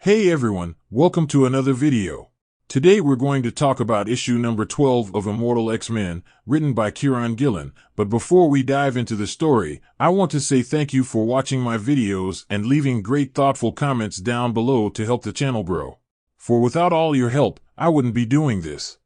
Hey everyone, welcome to another video. Today we're going to talk about issue number 12 of Immortal X-Men, written by Kieron Gillen, but before we dive into the story, I want to say thank you for watching my videos and leaving great thoughtful comments down below to help the channel grow. For without all your help, I wouldn't be doing this.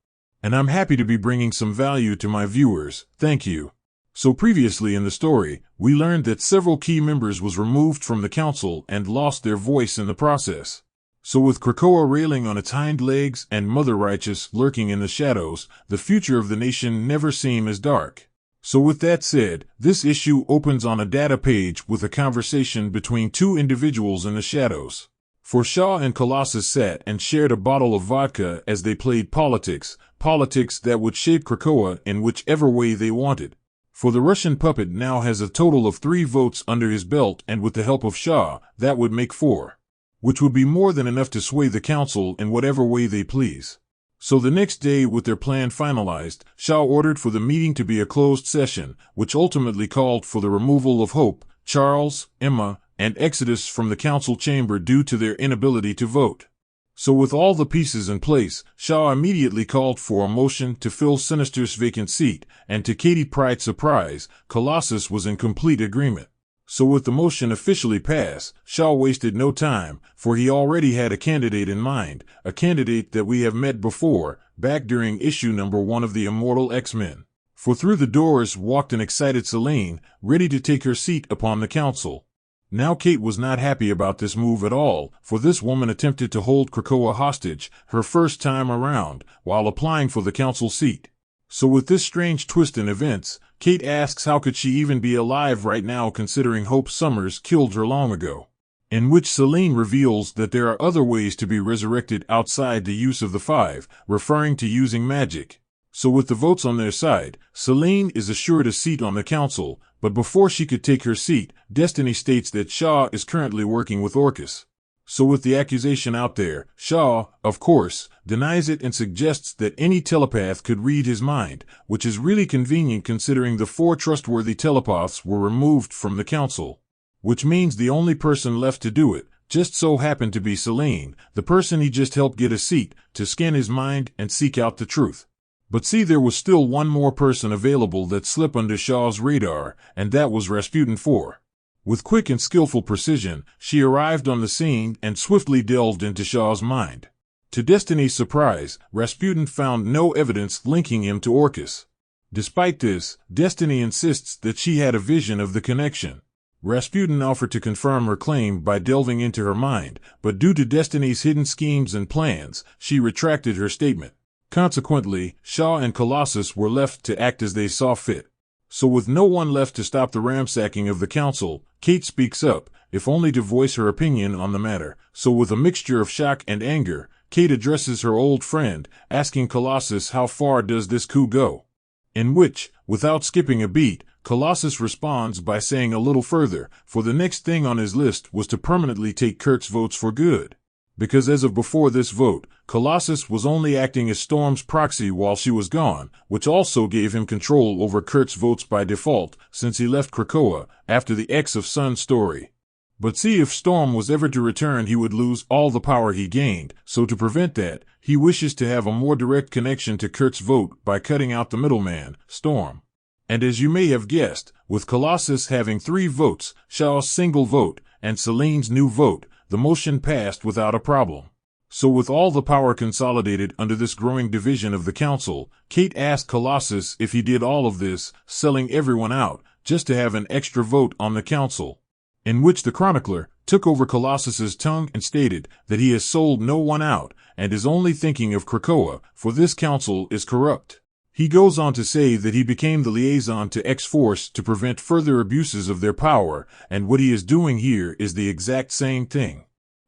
And I'm happy to be bringing some value to my viewers, thank you. So previously in the story, we learned that several key members was removed from the council and lost their voice in the process. So with Krakoa railing on its hind legs and Mother Righteous lurking in the shadows, the future of the nation never seemed as dark. So with that said, this issue opens on a data page with a conversation between two individuals in the shadows. For Shaw and Colossus sat and shared a bottle of vodka as they played politics that would shape Krakoa in whichever way they wanted. For the Russian puppet now has a total of 3 votes under his belt, and with the help of Shaw, that would make 4. Which would be more than enough to sway the council in whatever way they please. So the next day, with their plan finalized, Shaw ordered for the meeting to be a closed session, which ultimately called for the removal of Hope, Charles, Emma, and Exodus from the council chamber due to their inability to vote. So with all the pieces in place, Shaw immediately called for a motion to fill Sinister's vacant seat, and to Katie Pryde's surprise, Colossus was in complete agreement. So with the motion officially passed, Shaw wasted no time, for he already had a candidate in mind, a candidate that we have met before, back during issue number 1 of the Immortal X-Men. For through the doors walked an excited Selene, ready to take her seat upon the council. Now Kate was not happy about this move at all, for this woman attempted to hold Krakoa hostage, her first time around, while applying for the council seat. So with this strange twist in events, Kate asks how could she even be alive right now considering Hope Summers killed her long ago. In which Selene reveals that there are other ways to be resurrected outside the use of the 5, referring to using magic. So with the votes on their side, Selene is assured a seat on the council, but before she could take her seat, Destiny states that Shaw is currently working with Orcus. So with the accusation out there, Shaw, of course, denies it and suggests that any telepath could read his mind, which is really convenient considering the 4 trustworthy telepaths were removed from the council. Which means the only person left to do it just so happened to be Selene, the person he just helped get a seat, to scan his mind and seek out the truth. But see, there was still one more person available that slipped under Shaw's radar, and that was Rasputin 4. With quick and skillful precision, she arrived on the scene and swiftly delved into Shaw's mind. To Destiny's surprise, Rasputin found no evidence linking him to Orcus. Despite this, Destiny insists that she had a vision of the connection. Rasputin offered to confirm her claim by delving into her mind, but due to Destiny's hidden schemes and plans, she retracted her statement. Consequently, Shaw and Colossus were left to act as they saw fit. So with no one left to stop the ransacking of the council, Kate speaks up, if only to voice her opinion on the matter. So with a mixture of shock and anger, Kate addresses her old friend, asking Colossus how far does this coup go? In which, without skipping a beat, Colossus responds by saying a little further, for the next thing on his list was to permanently take Kurt's votes for good. Because as of before this vote, Colossus was only acting as Storm's proxy while she was gone, which also gave him control over Kurt's votes by default, since he left Krakoa, after the X of Sun story. But see, if Storm was ever to return he would lose all the power he gained, so to prevent that, he wishes to have a more direct connection to Kurt's vote by cutting out the middleman, Storm. And as you may have guessed, with Colossus having 3 votes, Shaw's single vote, and Selene's new vote, the motion passed without a problem. So with all the power consolidated under this growing division of the council, Kate asked Colossus if he did all of this, selling everyone out, just to have an extra vote on the council. In which the chronicler took over Colossus's tongue and stated that he has sold no one out, and is only thinking of Krakoa, for this council is corrupt. He goes on to say that he became the liaison to X-Force to prevent further abuses of their power, and what he is doing here is the exact same thing.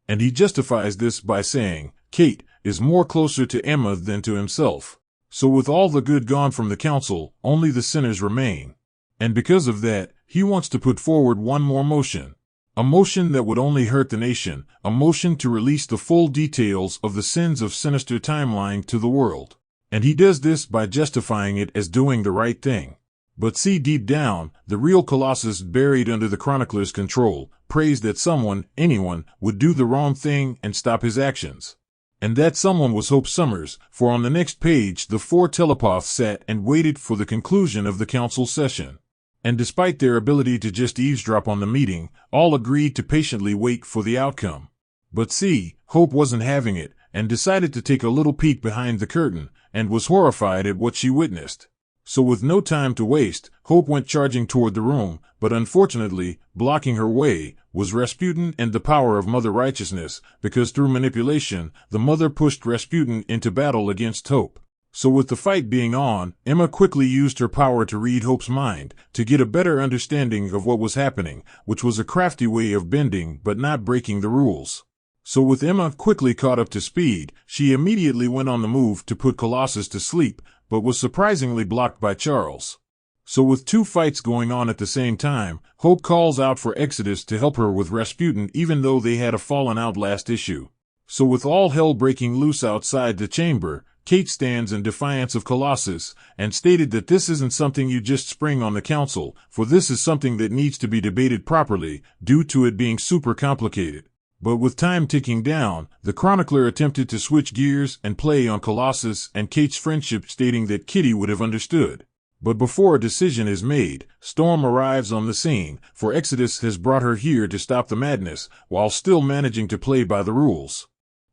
And he justifies this by saying, Kate is more closer to Emma than to himself. So with all the good gone from the council, only the sinners remain. And because of that, he wants to put forward one more motion. A motion that would only hurt the nation, a motion to release the full details of the sins of Sinister timeline to the world. And he does this by justifying it as doing the right thing. But see, deep down, the real Colossus, buried under the chronicler's control, prays that someone, anyone, would do the wrong thing and stop his actions. And that someone was Hope Summers, for on the next page the four telepaths sat and waited for the conclusion of the council session. And despite their ability to just eavesdrop on the meeting, all agreed to patiently wait for the outcome. But see, Hope wasn't having it, and decided to take a little peek behind the curtain, and was horrified at what she witnessed. So with no time to waste, Hope went charging toward the room, but unfortunately, blocking her way, was Rasputin and the power of Mother Righteousness, because through manipulation, the mother pushed Rasputin into battle against Hope. So with the fight being on, Emma quickly used her power to read Hope's mind, to get a better understanding of what was happening, which was a crafty way of bending but not breaking the rules. So with Emma quickly caught up to speed, she immediately went on the move to put Colossus to sleep, but was surprisingly blocked by Charles. So with two fights going on at the same time, Hope calls out for Exodus to help her with Rasputin, even though they had a fallen out last issue. So with all hell breaking loose outside the chamber, Kate stands in defiance of Colossus, and stated that this isn't something you just spring on the council, for this is something that needs to be debated properly, due to it being super complicated. But with time ticking down, the chronicler attempted to switch gears and play on Colossus and Kate's friendship, stating that Kitty would have understood. But before a decision is made, Storm arrives on the scene, for Exodus has brought her here to stop the madness, while still managing to play by the rules.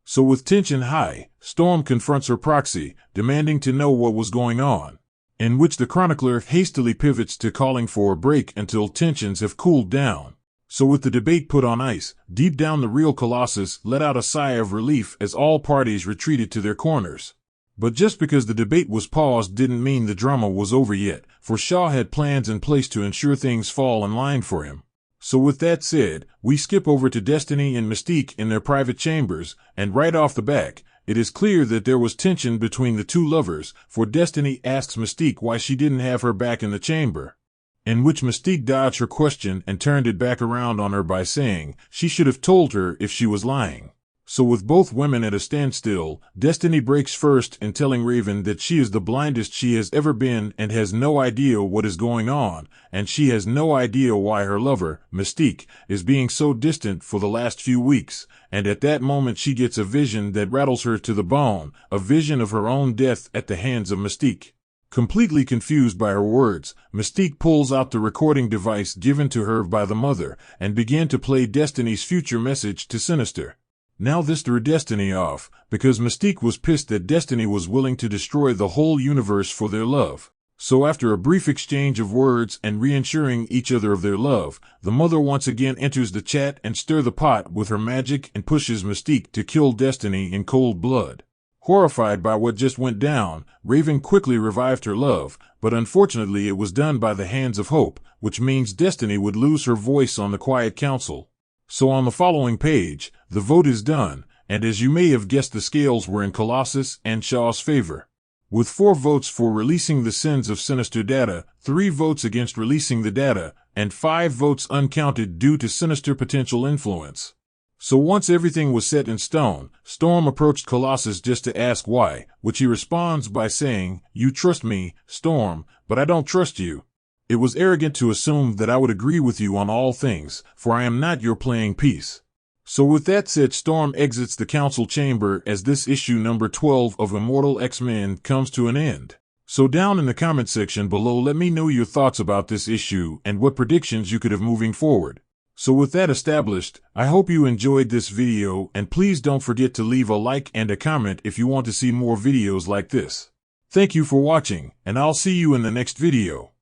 So with tension high, Storm confronts her proxy, demanding to know what was going on, in which the chronicler hastily pivots to calling for a break until tensions have cooled down. So with the debate put on ice, deep down the real Colossus let out a sigh of relief as all parties retreated to their corners. But just because the debate was paused didn't mean the drama was over yet, for Shaw had plans in place to ensure things fall in line for him. So with that said, we skip over to Destiny and Mystique in their private chambers, and right off the back, it is clear that there was tension between the two lovers, for Destiny asks Mystique why she didn't have her back in the chamber, in which Mystique dodged her question and turned it back around on her by saying she should have told her if she was lying. So with both women at a standstill, Destiny breaks first in telling Raven that she is the blindest she has ever been and has no idea what is going on, and she has no idea why her lover, Mystique, is being so distant for the last few weeks, and at that moment she gets a vision that rattles her to the bone, a vision of her own death at the hands of Mystique. Completely confused by her words, Mystique pulls out the recording device given to her by the mother and began to play Destiny's future message to Sinister. Now this threw Destiny off, because Mystique was pissed that Destiny was willing to destroy the whole universe for their love. So after a brief exchange of words and reassuring each other of their love, the mother once again enters the chat and stirs the pot with her magic and pushes Mystique to kill Destiny in cold blood. Horrified by what just went down, Raven quickly revived her love, but unfortunately it was done by the hands of Hope, which means Destiny would lose her voice on the Quiet Council. So on the following page, the vote is done, and as you may have guessed, the scales were in Colossus and Shaw's favor. With 4 votes for releasing the sins of Sinister data, 3 votes against releasing the data, and 5 votes uncounted due to Sinister potential influence. So once everything was set in stone, Storm approached Colossus just to ask why, which he responds by saying, "You trust me, Storm, but I don't trust you. It was arrogant to assume that I would agree with you on all things, for I am not your playing piece." So with that said, Storm exits the council chamber as this issue number 12 of Immortal X-Men comes to an end. So down in the comment section below, let me know your thoughts about this issue and what predictions you could have moving forward. So with that established, I hope you enjoyed this video, and please don't forget to leave a like and a comment if you want to see more videos like this. Thank you for watching, and I'll see you in the next video.